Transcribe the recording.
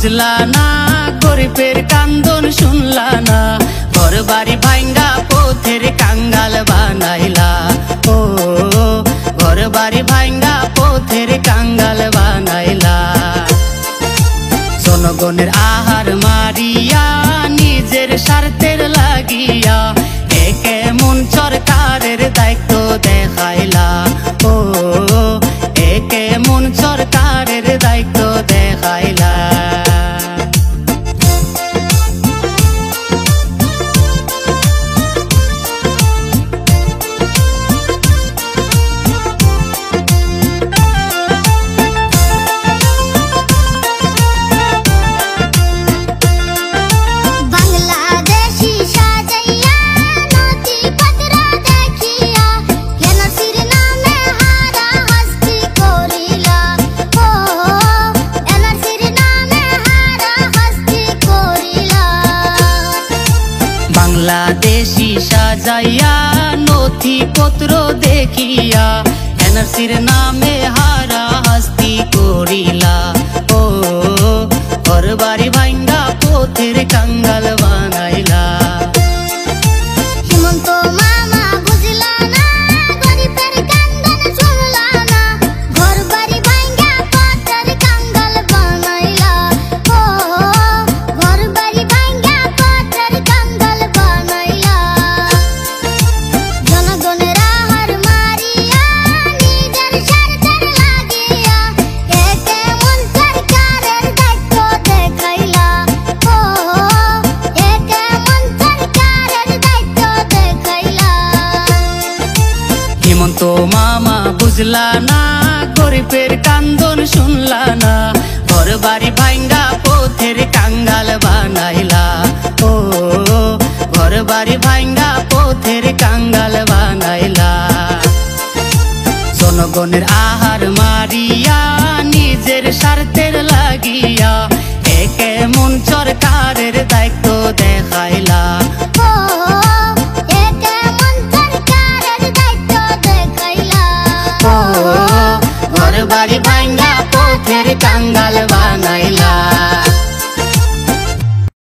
বুঝলা না, গরিবের কান্দন শুনলা না, ঘর বাড়ি ভাঙ্গা পথের কাঙ্গাল বানাইলা। ও ঘর বাড়ি ভাঙ্গা পথের কাঙ্গাল বানাইলা। জনগণের আহার মারিয়া নিজের স্বার্থের লাগিয়া একে মন সরকারের দায়িত্ব দেখাইলা। ও একে মন সরকারের দায়িত্ব দেখাইলা। বাংলাদেশি সাজাইয়া নথিপত্র দেখিয়া এনআরসির নামে হারা হাস্তি করিলা। ও ঘর বাড়ি ভাঙ্গা পথের কাঙ্গাল বানাইলা। হিমন্ত মামা বুঝলা না, গরিবের কান্দন শুনলা না, ঘর বাড়ি ভাঙ্গা পথের কাঙ্গাল বানাইলা। ও ঘর বাড়ি ভাঙ্গা পথের কাঙ্গাল বানাইলা। জনগণের আহার মারিয়া নিজের স্বার্থের লাগিয়া একে মন সরকারের দায়িত্ব দেখাইলা। ও একে মন সরকারের দায়িত্ব দেখাইলা। হিমন্ত মামা বুঝলা না, গরিবের কান্দন শুনলা না, ঘর বাড়ি ভাঙ্গা পথের কাঙ্গাল বানাইলা। ও ঘর বাড়ি ভাঙ্গা পথের কাঙ্গাল বানাইলা। জনগণের আহার মারিয়া নিজের স্বার্থের লাগিয়া একে মন সরকারের দায়িত্ব দেখাইলা। ও একে মন সরকারের দায়িত্ব দেখাইলা। ও ঘর বাড়ি